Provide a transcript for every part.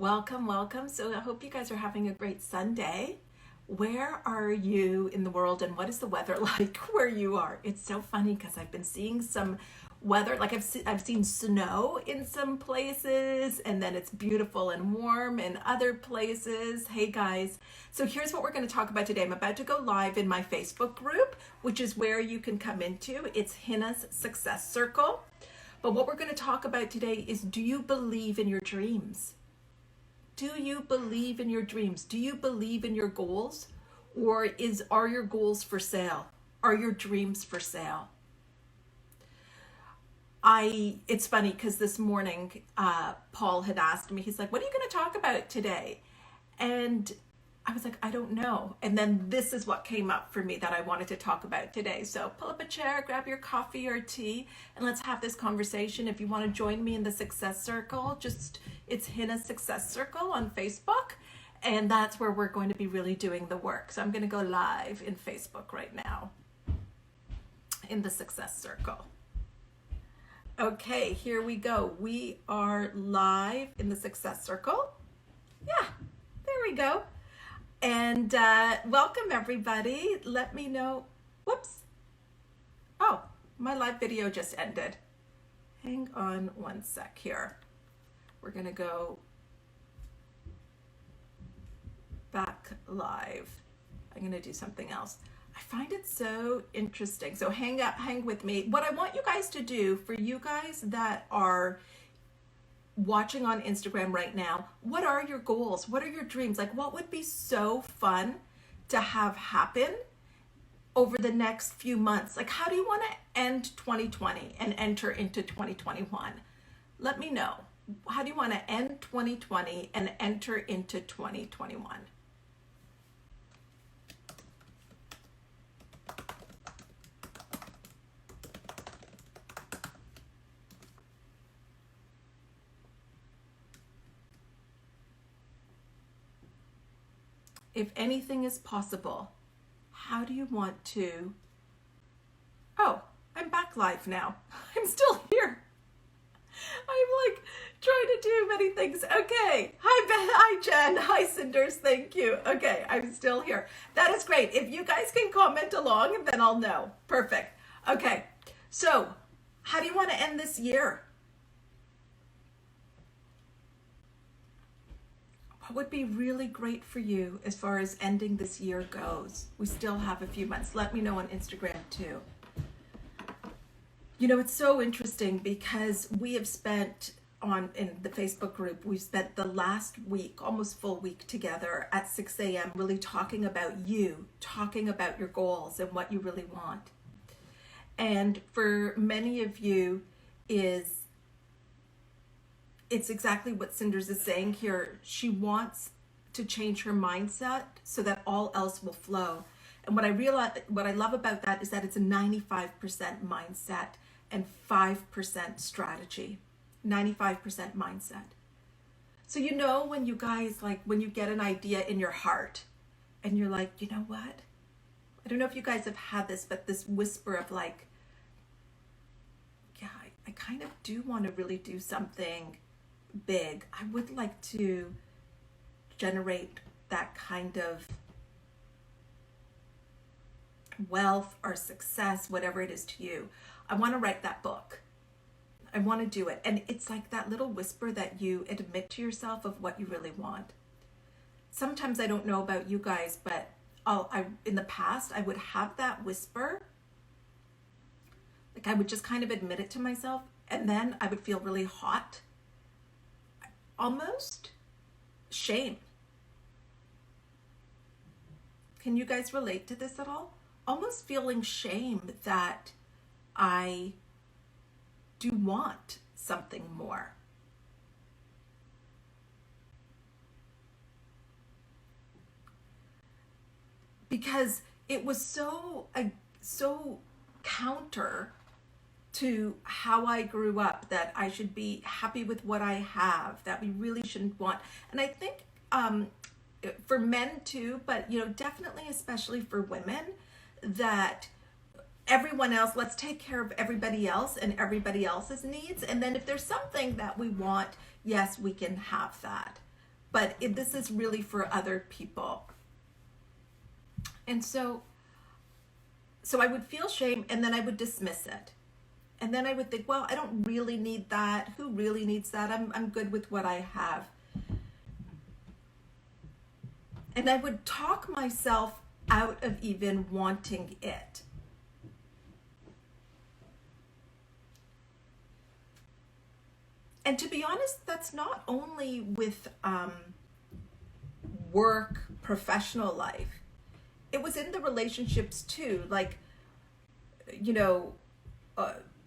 Welcome, welcome. So I hope you guys are having a great Sunday. Where are you in the world and what is the weather like where you are? It's so funny because I've been seeing some weather, like I've seen snow in some places and then it's beautiful and warm in other places. Hey guys, so here's what we're going to talk about today. I'm about to go live in my Facebook group, which is where you can come into. It's Hina's Success Circle. But what we're going to talk about today is, do you believe in your dreams? Do you believe in your dreams? Do you believe in your goals? Or are your goals for sale? Are your dreams for sale? It's funny because this morning, Paul had asked me, he's like, what are you going to talk about today? And I was like, I don't know. And then this is what came up for me that I wanted to talk about today. So pull up a chair, grab your coffee or tea, and let's have this conversation. If you want to join me in the Success Circle, it's Hina's Success Circle on Facebook. And that's where we're going to be really doing the work. So I'm going to go live in Facebook right now in the Success Circle. Okay, here we go. We are live in the Success Circle. Yeah, there we go. And welcome everybody. Let me know. Whoops. Oh, my live video just ended. Hang on one sec here. We're going to go back live. I'm going to do something else. I find it so interesting. So hang with me. What I want you guys to do, for you guys that are watching on Instagram right now, what are your goals? What are your dreams? Like, what would be so fun to have happen over the next few months? Like, how do you want to end 2020 and enter into 2021? Let me know. How do you want to end 2020 and enter into 2021? If anything is possible, how do you want to... Oh, I'm back live now. I'm still here. I'm like trying to do many things. Okay. Hi, Ben. Hi, Jen. Hi, Cinders. Thank you. Okay, I'm still here. That is great. If you guys can comment along, then I'll know. Perfect. Okay. So, how do you want to end this year? What would be really great for you as far as ending this year goes? We still have a few months. Let me know on Instagram too. You know, it's so interesting because we have spent in the Facebook group, we've spent the last week, almost full week together at 6 a.m. really talking about you, talking about your goals and what you really want. And for many of you it's exactly what Cinders is saying here. She wants to change her mindset so that all else will flow. And what I love about that is that it's a 95% mindset and 5% strategy. 95% mindset. So you know, when you guys, like, when you get an idea in your heart and you're like, you know what? I don't know if you guys have had this, but this whisper of like, yeah, I kind of do want to really do something big. I would like to generate that kind of wealth or success, whatever it is to you. I want to write that book. I want to do it. And it's like that little whisper that you admit to yourself of what you really want. Sometimes I don't know about you guys, but in the past, I would have that whisper. Like, I would just kind of admit it to myself, and then I would feel really hot. Almost shame. Can you guys relate to this at all? Almost feeling shame that I do want something more. Because it was so counter to how I grew up, that I should be happy with what I have, that we really shouldn't want. And I think for men too, but you know, definitely especially for women, that everyone else, let's take care of everybody else and everybody else's needs. And then if there's something that we want, yes, we can have that. but this is really for other people. And so I would feel shame, and then I would dismiss it. And then I would think, well, I don't really need that. Who really needs that? I'm good with what I have. And I would talk myself out of even wanting it. And to be honest, that's not only with work, professional life. It was in the relationships too. Like, you know,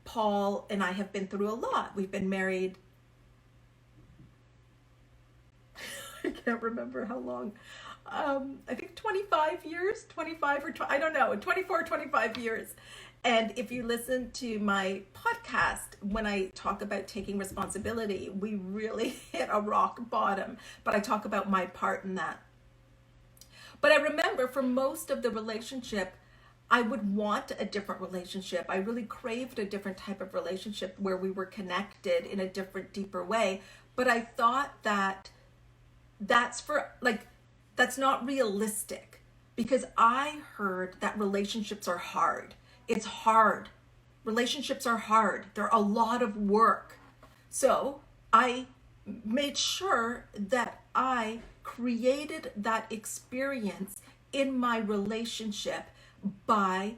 Paul and I have been through a lot. We've been married. I can't remember how long. I think 25 years, 25 or I don't know, 24, 25 years. And if you listen to my podcast, when I talk about taking responsibility, we really hit a rock bottom. But I talk about my part in that. But I remember for most of the relationship, I would want a different relationship. I really craved a different type of relationship where we were connected in a different, deeper way. But I thought that that's not realistic, because I heard that relationships are hard. It's hard. Relationships are hard. They're a lot of work. So I made sure that I created that experience in my relationship by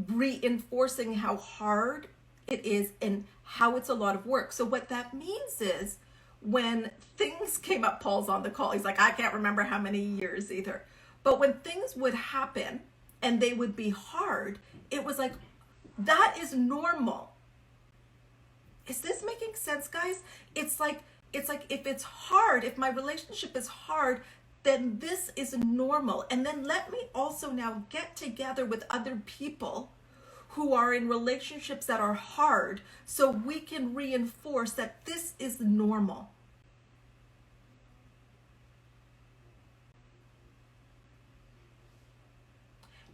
reinforcing how hard it is and how it's a lot of work. So what that means is, when things came up, Paul's on the call, he's like, I can't remember how many years either. But when things would happen and they would be hard, it was like, that is normal. Is this making sense, guys? It's like if it's hard, if my relationship is hard, then this is normal. And then let me also now get together with other people who are in relationships that are hard, so we can reinforce that this is normal.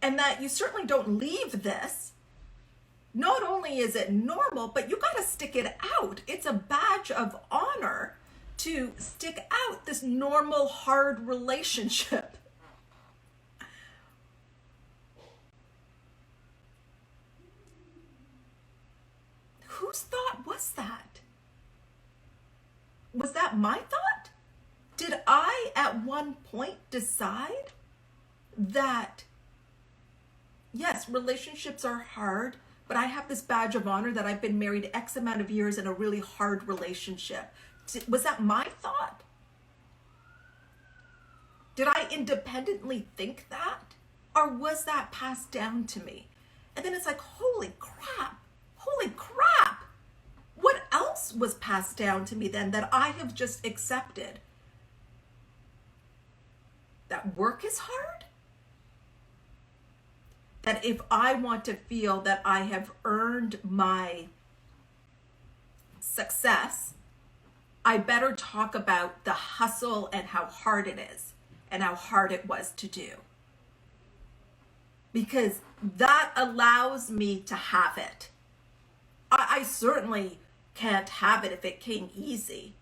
And that you certainly don't leave this. Not only is it normal, but you got to stick it out. It's a badge of honor to stick out this normal, hard relationship. Whose thought was that? Was that my thought? Did I at one point decide that, yes, relationships are hard, but I have this badge of honor that I've been married X amount of years in a really hard relationship? Was that my thought? Did I independently think that? Or was that passed down to me? And then it's like, holy crap. What else was passed down to me then that I have just accepted? That work is hard? That if I want to feel that I have earned my success, I better talk about the hustle and how hard it is and how hard it was to do. Because that allows me to have it. I certainly can't have it if it came easy.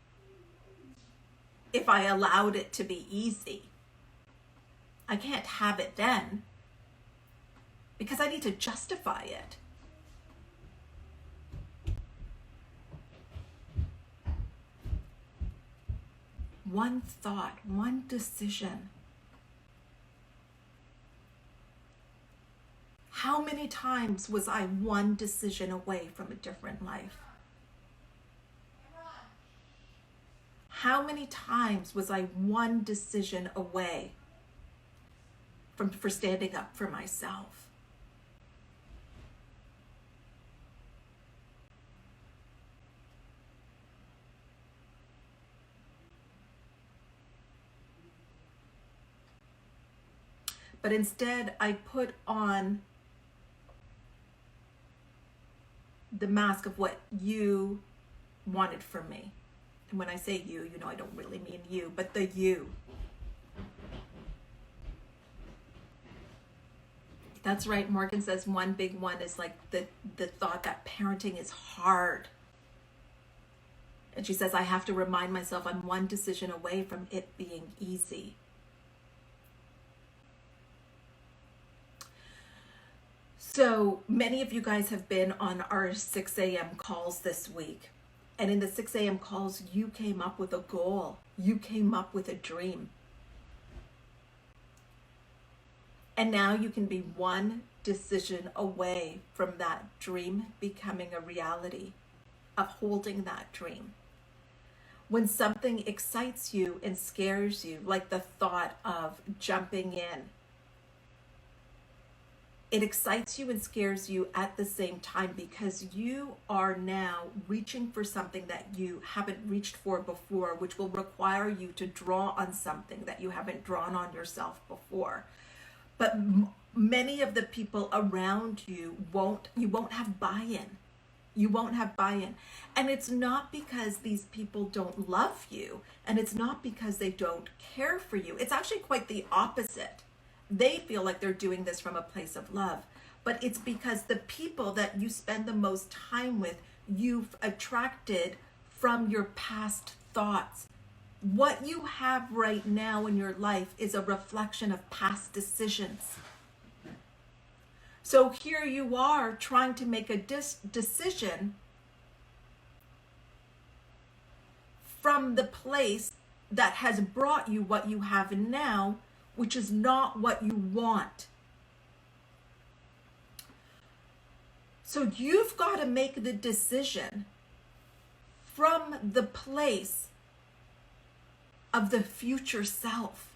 If I allowed it to be easy. I can't have it then, because I need to justify it. One thought, one decision. How many times was I one decision away from a different life? How many times was I one decision away for standing up for myself? But instead, I put on the mask of what you wanted from me. And when I say you, I don't really mean you, but the you. That's right. Morgan says one big one is like the thought that parenting is hard. And she says, I have to remind myself I'm one decision away from it being easy. So many of you guys have been on our 6 a.m. calls this week. And in the 6 a.m. calls, you came up with a goal. You came up with a dream. And now you can be one decision away from that dream becoming a reality, of holding that dream. When something excites you and scares you, like the thought of jumping in, it excites you and scares you at the same time, because you are now reaching for something that you haven't reached for before, which will require you to draw on something that you haven't drawn on yourself before. But many of the people around you won't have buy-in. You won't have buy-in. And it's not because these people don't love you, and it's not because they don't care for you. It's actually quite the opposite. They feel like they're doing this from a place of love, but it's because the people that you spend the most time with, you've attracted from your past thoughts. What you have right now in your life is a reflection of past decisions. So here you are trying to make a decision from the place that has brought you what you have now, which is not what you want. So you've got to make the decision from the place of the future self.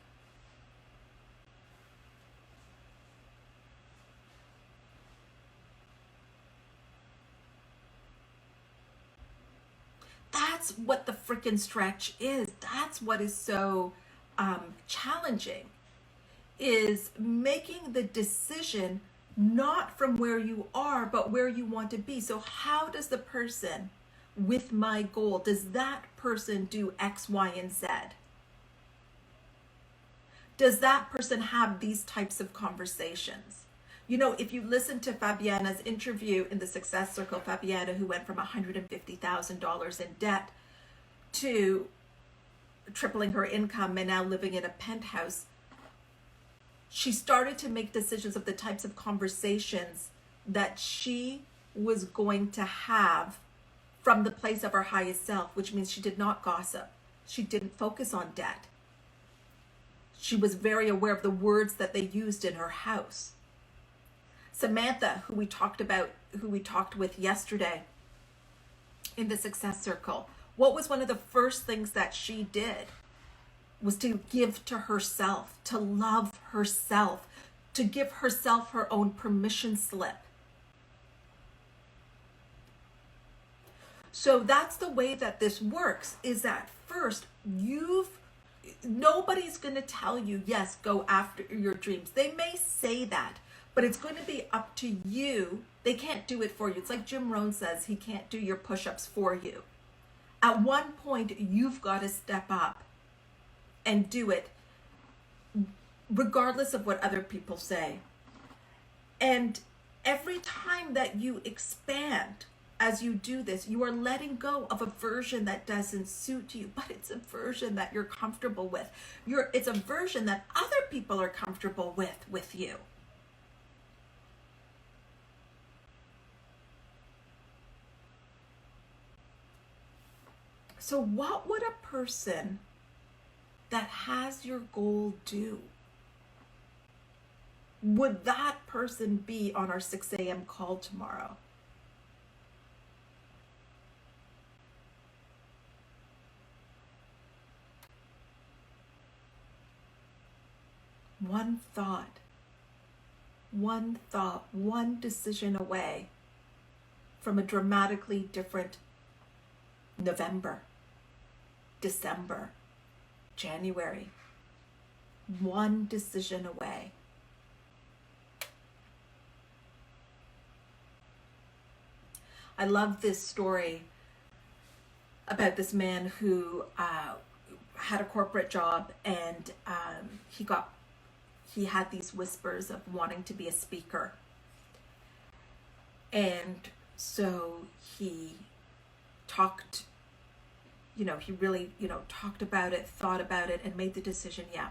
That's what the frickin' stretch is. That's what is so challenging, is making the decision not from where you are, but where you want to be. So how does the person with my goal, does that person do X, Y, and Z? Does that person have these types of conversations? You know, if you listen to Fabiana's interview in the Success Circle, Fabiana, who went from $150,000 in debt to tripling her income and now living in a penthouse, she started to make decisions of the types of conversations that she was going to have from the place of her highest self, which means she did not gossip. She didn't focus on debt. She was very aware of the words that they used in her house. Samantha, who we talked with yesterday in the Success Circle, what was one of the first things that she did? Was to give to herself, to love herself, to give herself her own permission slip. So that's the way that this works, is that first nobody's going to tell you, yes, go after your dreams. They may say that, but it's going to be up to you. They can't do it for you. It's like Jim Rohn says, he can't do your push-ups for you. At one point, you've got to step up and do it, regardless of what other people say. And every time that you expand, as you do this, you are letting go of a version that doesn't suit you, but it's a version that you're comfortable with. It's a version that other people are comfortable with you. So what would a person that has your goal do? Would that person be on our 6 a.m. call tomorrow? One thought, one decision away from a dramatically different November, December, January. One decision away. I love this story about this man who had a corporate job, and he had these whispers of wanting to be a speaker. And so he talked he really, talked about it, thought about it, and made the decision, yeah,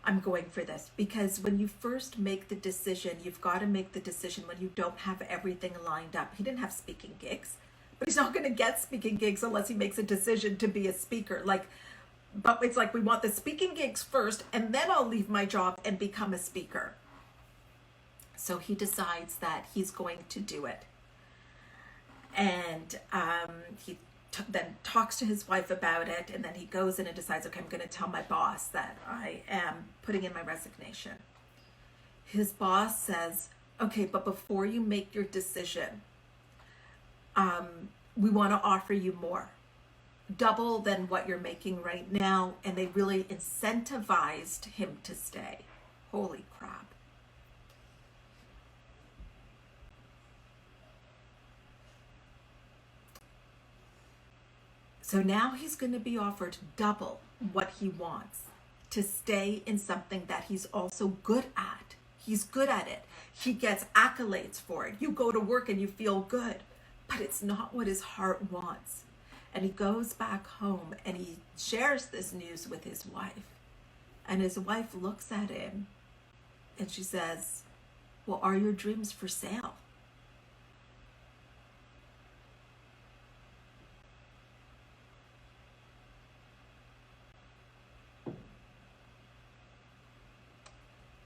I'm going for this. Because when you first make the decision, you've got to make the decision when you don't have everything lined up. He didn't have speaking gigs, but he's not going to get speaking gigs unless he makes a decision to be a speaker. But it's like, we want the speaking gigs first, and then I'll leave my job and become a speaker. So he decides that he's going to do it. And he then talks to his wife about it, and then he goes in and decides, okay, I'm going to tell my boss that I am putting in my resignation. His boss says, okay, but before you make your decision, we want to offer you more, double than what you're making right now. And they really incentivized him to stay. Holy crap. So now he's going to be offered double what he wants to stay in something that he's also good at. He's good at it. He gets accolades for it. You go to work and you feel good, but it's not what his heart wants. And he goes back home and he shares this news with his wife. And his wife looks at him and she says, well, are your dreams for sale?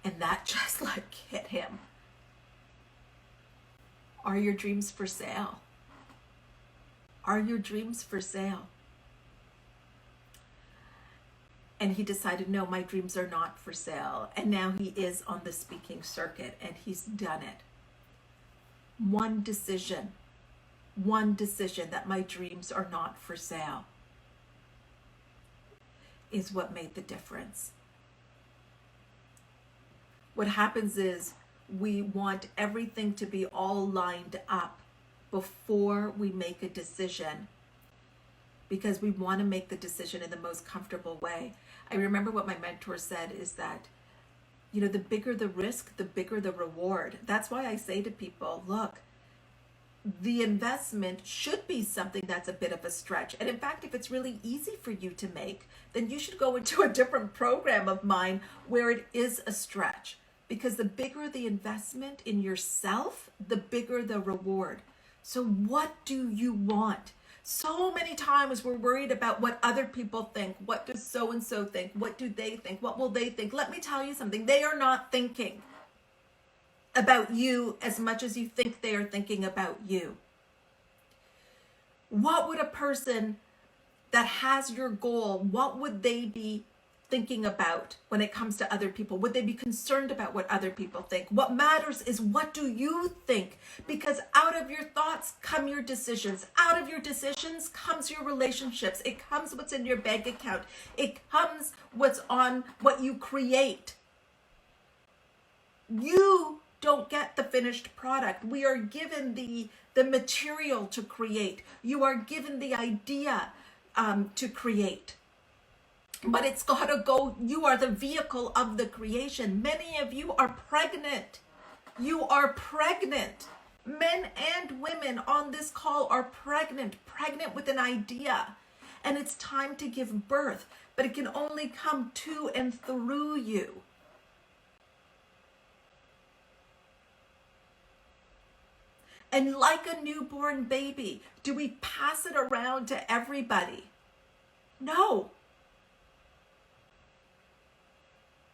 And that just hit him. Are your dreams for sale? Are your dreams for sale? And he decided, no, my dreams are not for sale. And now he is on the speaking circuit and he's done it. One decision that my dreams are not for sale is what made the difference. What happens is we want everything to be all lined up before we make a decision, because we want to make the decision in the most comfortable way. I remember what my mentor said is that, the bigger the risk, the bigger the reward. That's why I say to people, look, the investment should be something that's a bit of a stretch. And in fact, if it's really easy for you to make, then you should go into a different program of mine where it is a stretch. Because the bigger the investment in yourself, the bigger the reward. So what do you want? So many times we're worried about what other people think. What does so-and-so think? What do they think? What will they think? Let me tell you something. They are not thinking about you as much as you think they are thinking about you. What would a person that has your goal, what would they be thinking about when it comes to other people? Would they be concerned about what other people think? What matters is, what do you think? Because out of your thoughts come your decisions. Out of your decisions comes your relationships. It comes what's in your bank account. It comes what's on what you create. You don't get the finished product. We are given the material to create. You are given the idea to create. But it's got to go, you are the vehicle of the creation. Many of you are pregnant. You are pregnant. Men and women on this call are pregnant with an idea. And it's time to give birth, but it can only come to and through you. And like a newborn baby, do we pass it around to everybody? No.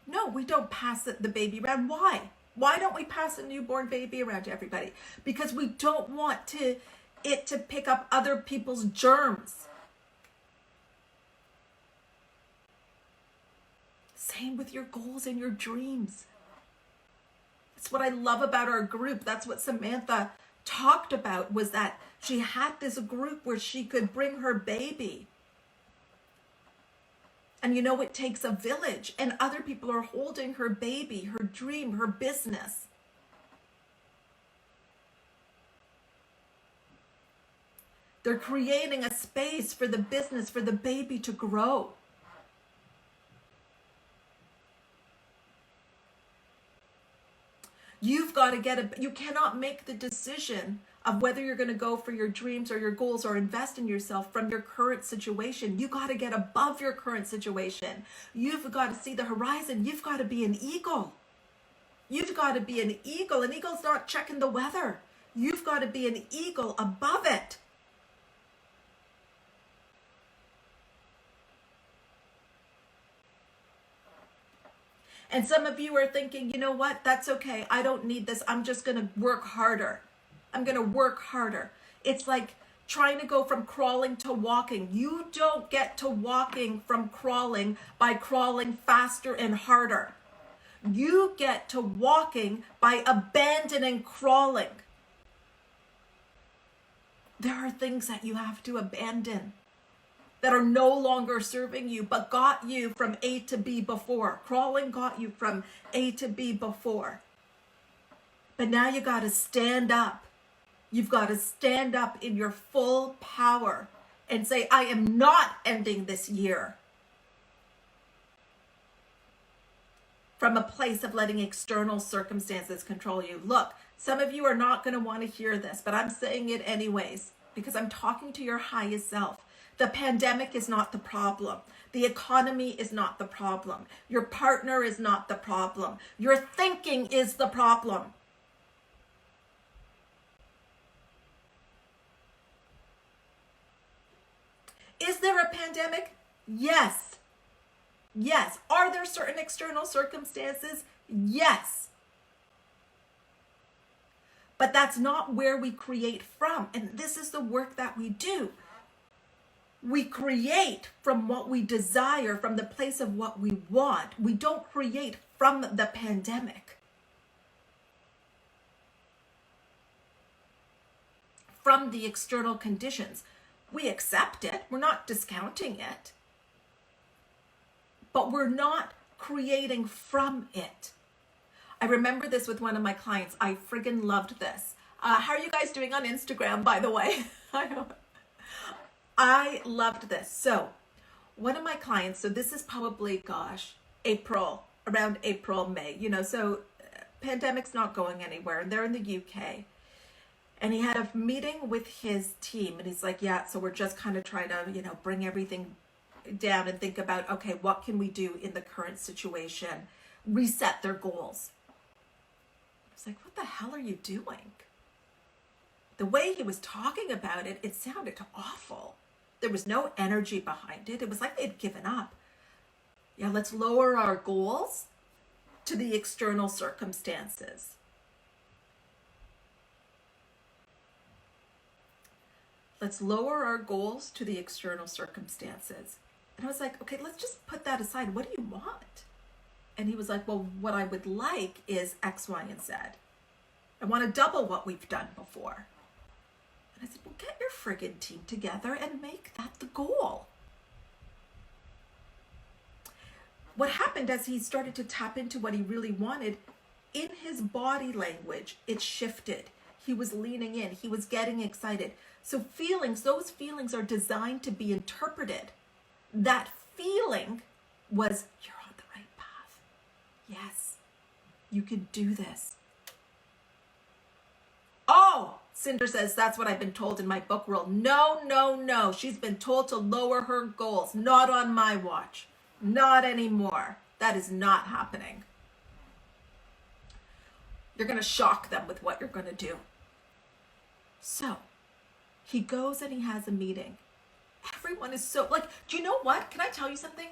No, we don't pass the baby around. Why? Why don't we pass a newborn baby around to everybody? Because we don't want it to pick up other people's germs. Same with your goals and your dreams. That's what I love about our group. That's what Samantha talked about, was that she had this group where she could bring her baby. And it takes a village, and other people are holding her baby, her dream, her business. They're creating a space for the business, for the baby to grow. You've got to you cannot make the decision of whether you're going to go for your dreams or your goals or invest in yourself from your current situation. You got to get above your current situation. You've got to see the horizon. You've got to be an eagle. You've got to be an eagle. An eagle's not checking the weather. You've got to be an eagle above it. And some of you are thinking, you know what? That's okay. I don't need this. I'm just going to work harder. I'm going to work harder. It's like trying to go from crawling to walking. You don't get to walking from crawling by crawling faster and harder. You get to walking by abandoning crawling. There are things that you have to abandon that are no longer serving you, but got you from A to B before. Crawling got you from A to B before. But now you got to stand up. You've got to stand up in your full power and say, I am not ending this year from a place of letting external circumstances control you. Look, some of you are not going to want to hear this, but I'm saying it anyways because I'm talking to your highest self. The pandemic is not the problem. The economy is not the problem. Your partner is not the problem. Your thinking is the problem. Is there a pandemic? Yes. Yes. Are there certain external circumstances? Yes. But that's not where we create from. And this is the work that we do. We create from what we desire, from the place of what we want. We don't create from the pandemic, from the external conditions. We accept it. We're not discounting it. But we're not creating from it. I remember this with one of my clients. I friggin' loved this. How are you guys doing on Instagram, by the way? I loved this. So one of my clients, so this is probably, April, around April, May, so pandemic's not going anywhere and they're in the UK. And he had a meeting with his team and he's like, yeah, so we're just kind of trying to, bring everything down and think about, okay, what can we do in the current situation? Reset their goals. I was like, what the hell are you doing? The way he was talking about it, it sounded awful. There was no energy behind it. It was like they'd given up. Yeah, let's lower our goals to the external circumstances. Let's lower our goals to the external circumstances. And I was like, okay, let's just put that aside. What do you want? And he was like, well, what I would like is X, Y, and Z. I want to double what we've done before. And I said, well, get your friggin' team together and make that the goal. What happened as he started to tap into what he really wanted, in his body language, it shifted. He was leaning in. He was getting excited. So those feelings are designed to be interpreted. That feeling was, you're on the right path. Yes, you can do this. Oh, Cinder says, that's what I've been told in my book world. No. She's been told to lower her goals. Not on my watch. Not anymore. That is not happening. You're going to shock them with what you're going to do. So he goes and he has a meeting. Everyone is so, do you know what? Can I tell you something?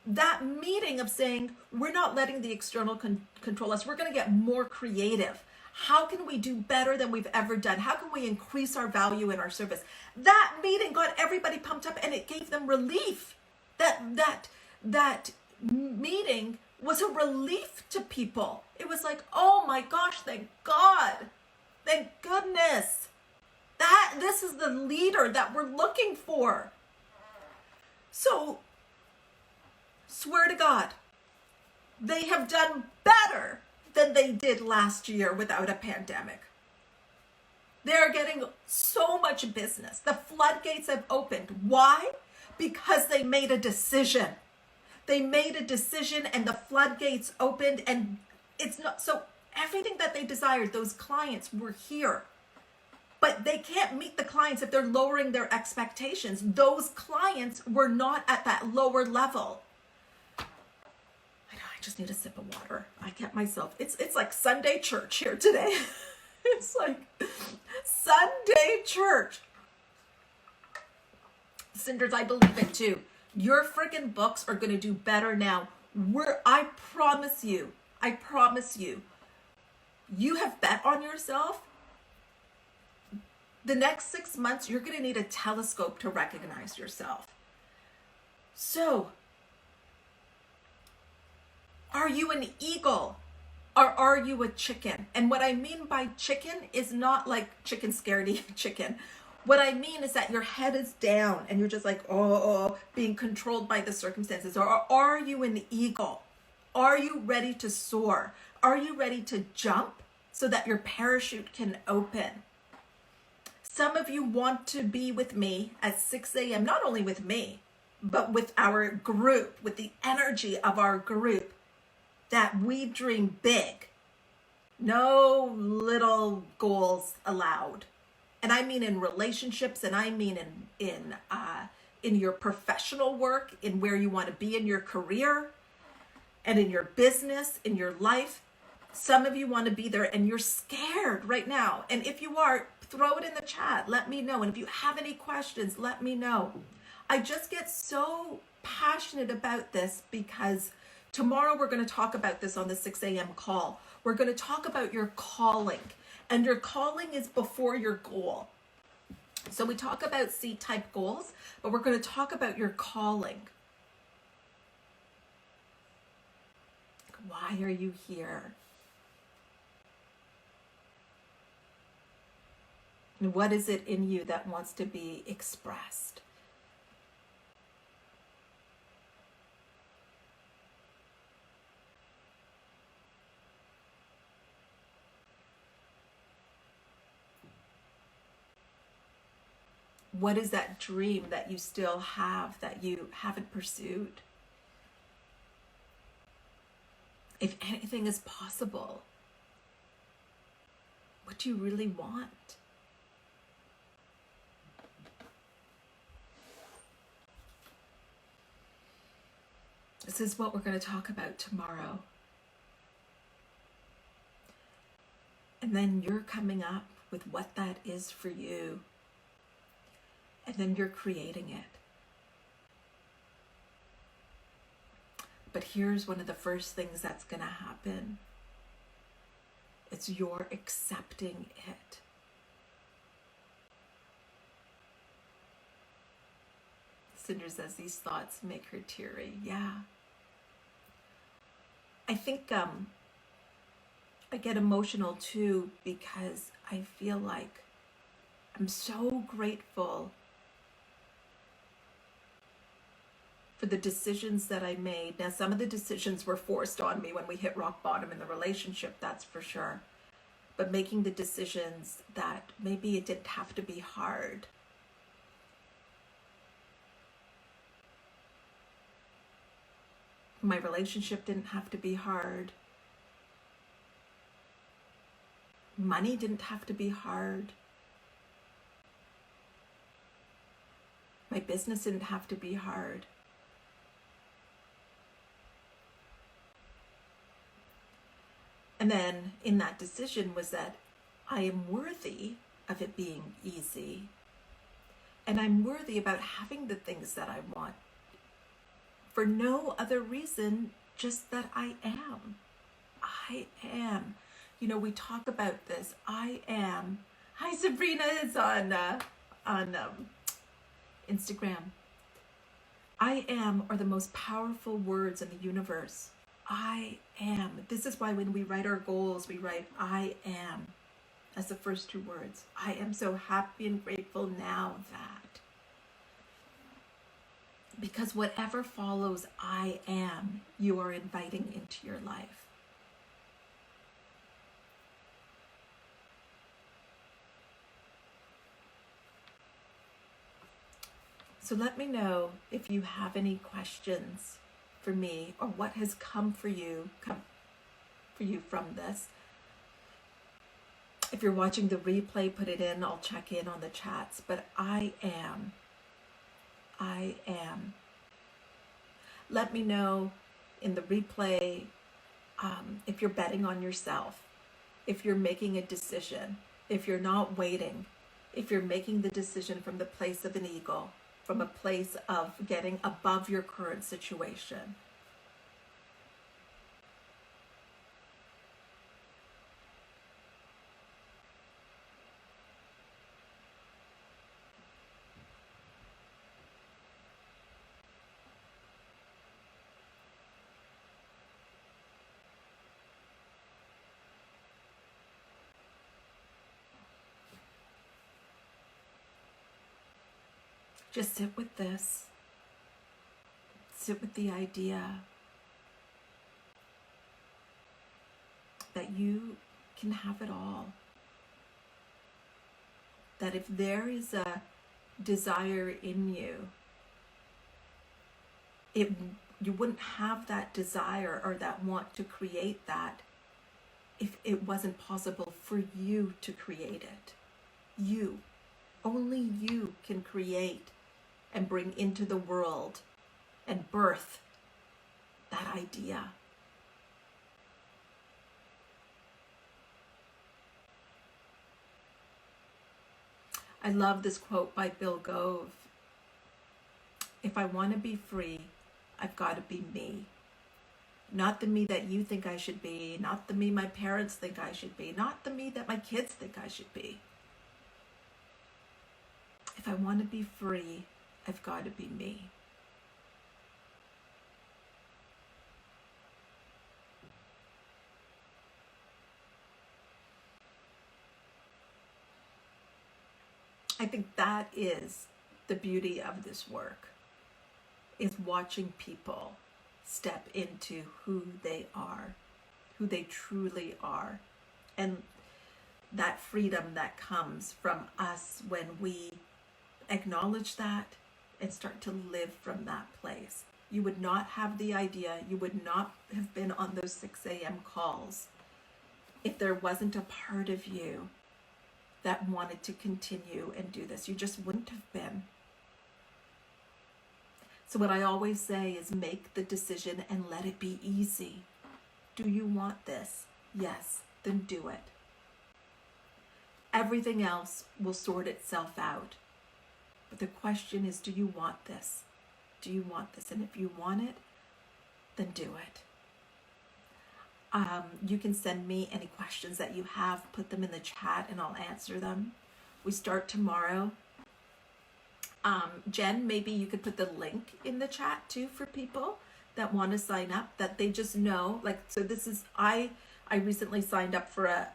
That meeting of saying, we're not letting the external control us. We're going to get more creative. How can we do better than we've ever done? How can we increase our value in our service? That meeting got everybody pumped up and it gave them relief. That meeting was a relief to people. It was like, oh my gosh, thank God. Thank goodness. This is the leader that we're looking for. So, swear to God, they have done better than they did last year without a pandemic. They're getting so much business. The floodgates have opened. Why? Because they made a decision. They made a decision and the floodgates opened, and it's not so everything that they desired, those clients were here. But they can't meet the clients if they're lowering their expectations. Those clients were not at that lower level. I know, I just need a sip of water. I kept myself, it's like Sunday church here today. It's like Sunday church. Cinders, I believe it too. Your freaking books are going to do better now. I promise you, you have bet on yourself. The next 6 months, you're going to need a telescope to recognize yourself. So, are you an eagle or are you a chicken? And what I mean by chicken is not like chicken scaredy chicken. What I mean is that your head is down and you're just like, being controlled by the circumstances. Or are you an eagle? Are you ready to soar? Are you ready to jump so that your parachute can open? Some of you want to be with me at 6 a.m., not only with me, but with our group, with the energy of our group, that we dream big. No little goals allowed. And I mean in relationships, and I mean in your professional work, in where you want to be in your career, and in your business, in your life. Some of you want to be there and you're scared right now. And if you are, throw it in the chat. Let me know. And if you have any questions, let me know. I just get so passionate about this because tomorrow we're going to talk about this on the 6 a.m. call. We're going to talk about your calling. And your calling is before your goal. So we talk about C-type goals, but we're going to talk about your calling. Why are you here? And what is it in you that wants to be expressed? What is that dream that you still have that you haven't pursued? If anything is possible, what do you really want? This is what we're going to talk about tomorrow. And then you're coming up with what that is for you. And then you're creating it. But here's one of the first things that's going to happen. It's your accepting it. Cinder says these thoughts make her teary. Yeah. I think I get emotional too because I feel like I'm so grateful for the decisions that I made. Now, some of the decisions were forced on me when we hit rock bottom in the relationship, that's for sure. But making the decisions that maybe it didn't have to be hard. My relationship didn't have to be hard. Money didn't have to be hard. My business didn't have to be hard. And then in that decision was that I am worthy of it being easy. And I'm worthy about having the things that I want. For no other reason, just that I am. I am. You know, we talk about this. I am. Hi, Sabrina is on Instagram. I am are the most powerful words in the universe. I am. This is why when we write our goals, we write I am as the first two words. I am so happy and grateful now that. Because whatever follows I am, you are inviting into your life. So let me know if you have any questions for me or what has come for you from this. If you're watching the replay, put it in. I'll check in on the chats. But I am. I am. Let me know in the replay if you're betting on yourself, if you're making a decision, if you're not waiting, if you're making the decision from the place of an eagle, from a place of getting above your current situation. Just sit with this. Sit with the idea that you can have it all. That if there is a desire in you, you wouldn't have that desire or that want to create that if it wasn't possible for you to create it. You, only you can create and bring into the world and birth that idea. I love this quote by Bill Gove. If I want to be free, I've got to be me. Not the me that you think I should be, not the me my parents think I should be, not the me that my kids think I should be. If I want to be free, I've got to be me. I think that is the beauty of this work, is watching people step into who they are, who they truly are, and that freedom that comes from us when we acknowledge that and start to live from that place. You would not have the idea, you would not have been on those 6 a.m. calls if there wasn't a part of you that wanted to continue and do this. You just wouldn't have been. So what I always say is make the decision and let it be easy. Do you want this? Yes, then do it. Everything else will sort itself out. But the question is, do you want this? Do you want this? And if you want it, then do it. You can send me any questions that you have, put them in the chat and I'll answer them. We start tomorrow. Jen, maybe you could put the link in the chat too for people that want to sign up, that they just know, like, so this is, I recently signed up for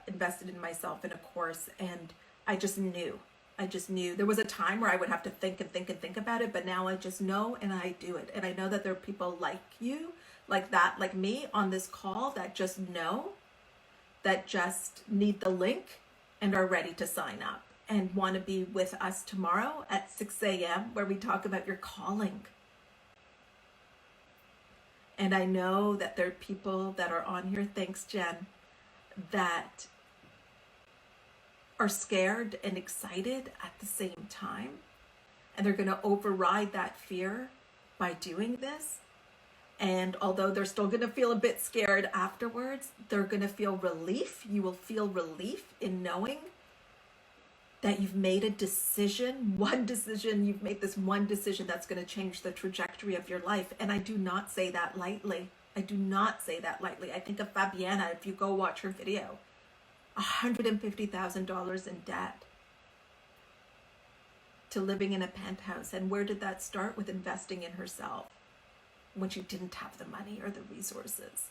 invested in myself in a course, and I just knew there was a time where I would have to think about it, but now I just know and I do it. And I know that there are people like you, like that, like me on this call that just know, that just need the link and are ready to sign up and want to be with us tomorrow at 6 a.m. where we talk about your calling. And I know that there are people that are on here, thanks Jen, that are scared and excited at the same time. And they're going to override that fear by doing this. And although they're still going to feel a bit scared afterwards, they're going to feel relief. You will feel relief in knowing that you've made a decision, you've made this one decision that's going to change the trajectory of your life. And I do not say that lightly. I do not say that lightly. I think of Fabiana, if you go watch her video, $150,000 in debt to living in a penthouse. And where did that start? With investing in herself when she didn't have the money or the resources.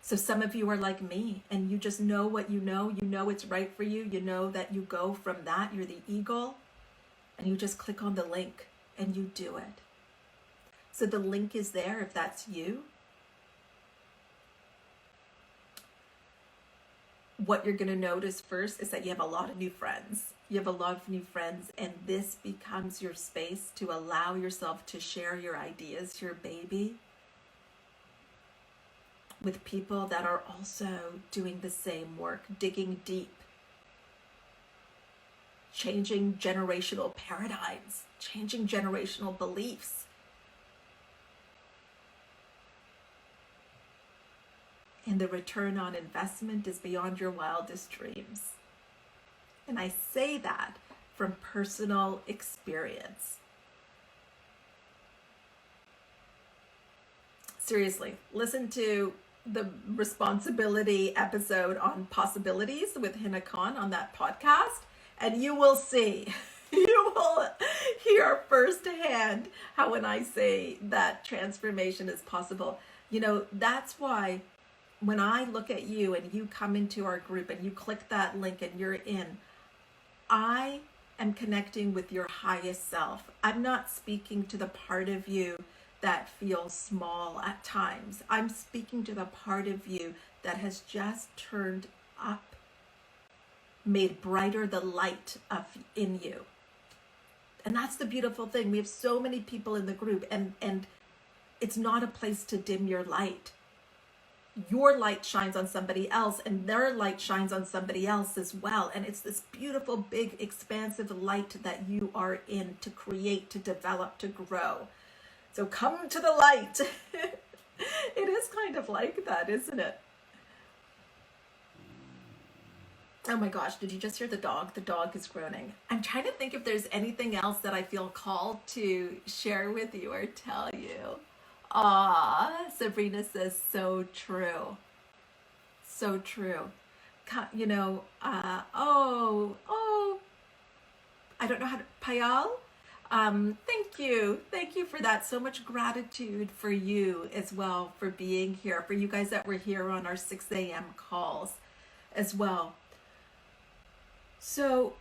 So some of you are like me and you just know what you know it's right for you. You know that you go from that, you're the eagle, and you just click on the link and you do it. So the link is there if that's you. What you're going to notice first is that you have a lot of new friends. You have a lot of new friends, and this becomes your space to allow yourself to share your ideas, your baby, with people that are also doing the same work, digging deep, changing generational paradigms, changing generational beliefs. And the return on investment is beyond your wildest dreams. And I say that from personal experience. Seriously, listen to the responsibility episode on possibilities with Hina Khan on that podcast, and you will see, you will hear firsthand how when I say that transformation is possible, that's why when I look at you and you come into our group and you click that link and you're in, I am connecting with your highest self. I'm not speaking to the part of you that feels small at times. I'm speaking to the part of you that has just turned up, made brighter the light in you. And that's the beautiful thing. We have so many people in the group, and it's not a place to dim your light. Your light shines on somebody else, and their light shines on somebody else as well. And it's this beautiful, big, expansive light that you are in to create, to develop, to grow. So come to the light. It is kind of like that, isn't it? Oh my gosh, did you just hear the dog? The dog is groaning. I'm trying to think if there's anything else that I feel called to share with you or tell you. Sabrina says, so true. So true. I don't know how to, Payal? Thank you. Thank you for that. So much gratitude for you as well, for being here, for you guys that were here on our 6 a.m. calls as well. So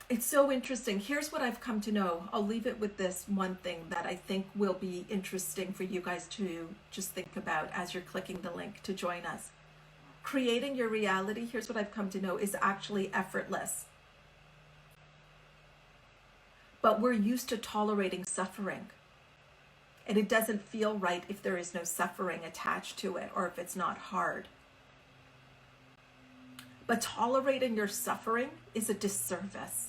it's so interesting. Here's what I've come to know. I'll leave it with this one thing that I think will be interesting for you guys to just think about as you're clicking the link to join us. Creating your reality, here's what I've come to know, is actually effortless. But we're used to tolerating suffering. And it doesn't feel right if there is no suffering attached to it or if it's not hard. But tolerating your suffering is a disservice.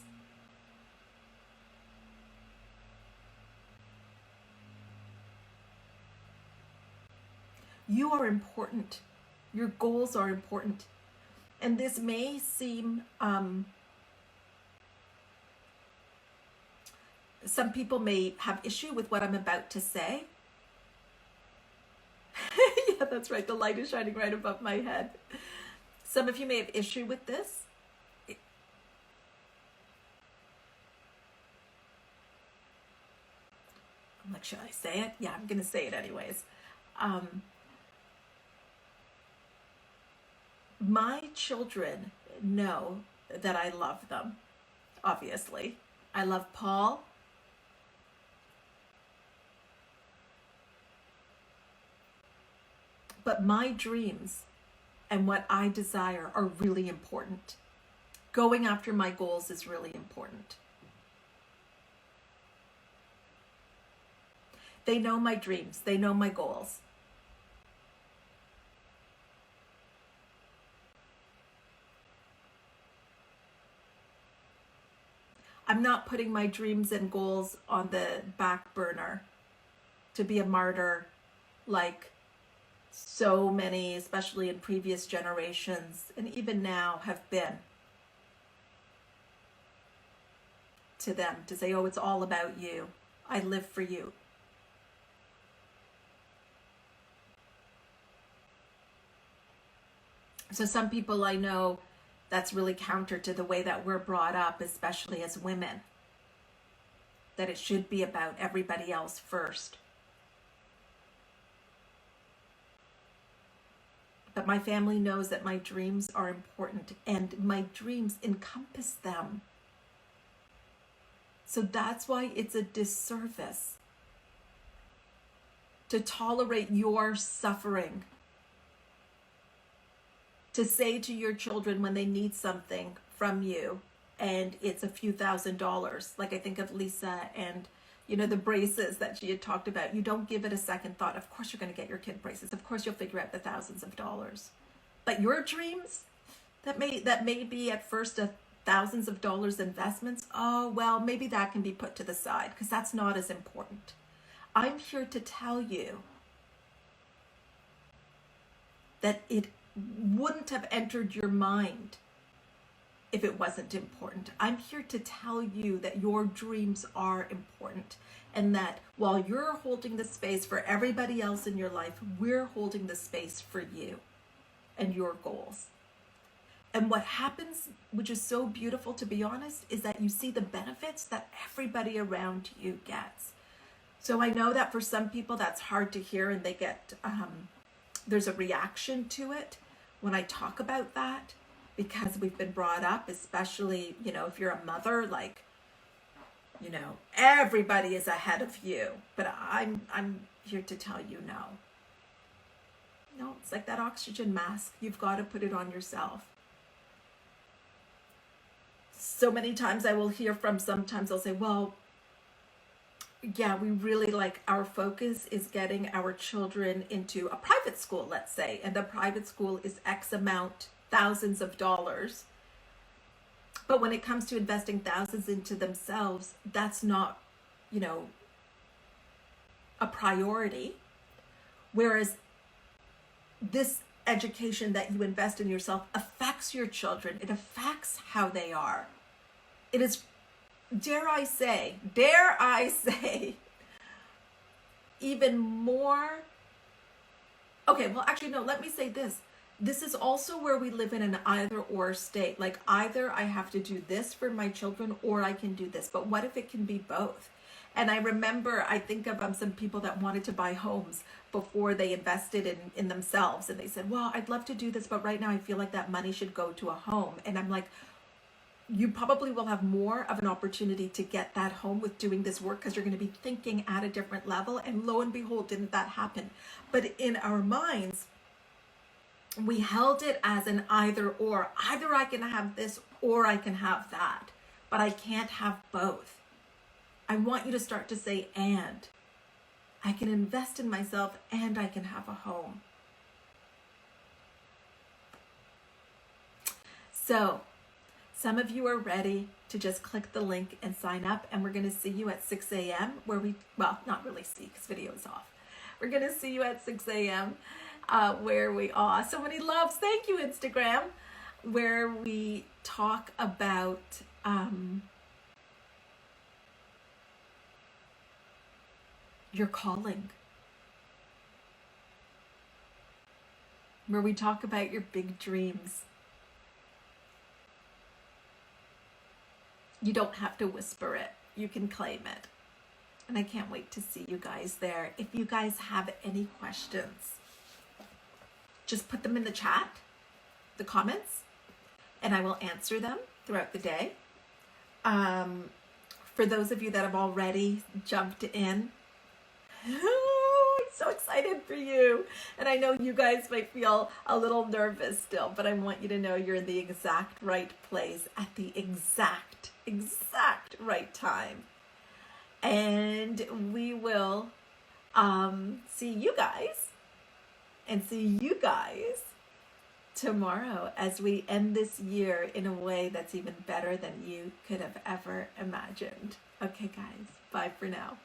You are important. Your goals are important. And this may seem, some people may have issue with what I'm about to say. Yeah, that's right. The light is shining right above my head. Some of you may have issue with this. I'm like, should I say it? Yeah, I'm going to say it anyways. My children know that I love them, obviously. I love Paul. But my dreams and what I desire are really important. Going after my goals is really important. They know my dreams. They know my goals. I'm not putting my dreams and goals on the back burner to be a martyr like so many, especially in previous generations, and even now have been, to them, to say, oh, it's all about you. I live for you. So some people I know, that's really counter to the way that we're brought up, especially as women, that it should be about everybody else first. But my family knows that my dreams are important and my dreams encompass them. So that's why it's a disservice to tolerate your suffering. To say to your children when they need something from you and it's a few $1,000s, like I think of Lisa and You know, the braces that she had talked about, you don't give it a second thought. Of course you're going to get your kid braces. Of course you'll figure out the thousands of dollars. But your dreams that may be at first a thousands of dollars investments, oh, well, maybe that can be put to the side because that's not as important. I'm here to tell you that it wouldn't have entered your mind if it wasn't important. I'm here to tell you that your dreams are important and that while you're holding the space for everybody else in your life, we're holding the space for you and your goals. And what happens, which is so beautiful to be honest, is that you see the benefits that everybody around you gets. So I know that for some people that's hard to hear and they get, there's a reaction to it when I talk about that because we've been brought up, especially, you know, if you're a mother, like, you know, everybody is ahead of you. But I'm here to tell you no. No, it's like that oxygen mask. You've got to put it on yourself. So many times I will hear from, sometimes they'll say, well, yeah, we really like our focus is getting our children into a private school, let's say, and the private school is X amount, thousands of dollars. But when it comes to investing thousands into themselves, that's not, you know, a priority. Whereas this education that you invest in yourself affects your children. It affects how they are. It is, dare I say, even more. Okay, well, actually, no, let me say this. This is also where we live in an either or state. Like either I have to do this for my children or I can do this. But what if it can be both? And I remember, I think of some people that wanted to buy homes before they invested in themselves. And they said, well, I'd love to do this, but right now I feel like that money should go to a home. And I'm like, you probably will have more of an opportunity to get that home with doing this work because you're going to be thinking at a different level. And lo and behold, didn't that happen? But in our minds, we held it as an either or. Either I can have this or I can have that, but I can't have both. I want you to start to say, and. I can invest in myself and I can have a home. So, some of you are ready to just click the link and sign up, and we're going to see you at 6 a.m. where we, well, not really see because video is off. We're going to see you at 6 a.m. Where we are. So many loves. Thank you, Instagram. Where we talk about your calling. Where we talk about your big dreams. You don't have to whisper it. You can claim it. And I can't wait to see you guys there. If you guys have any questions, just put them in the chat, the comments, and I will answer them throughout the day. For those of you that have already jumped in, I'm so excited for you. And I know you guys might feel a little nervous still, but I want you to know you're in the exact right place at the exact right time. And we will see you guys tomorrow as we end this year in a way that's even better than you could have ever imagined. Okay, guys, bye for now.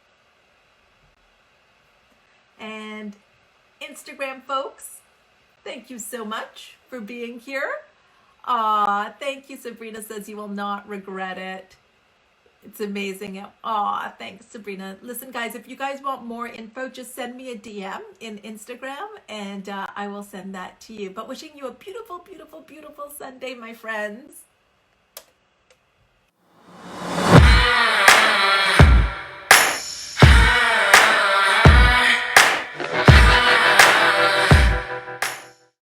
And Instagram folks, thank you so much for being here. Thank you. Sabrina says you will not regret it. It's amazing. Thanks, Sabrina. Listen, guys, if you guys want more info, just send me a DM in Instagram and I will send that to you. But wishing you a beautiful, beautiful, beautiful Sunday, my friends.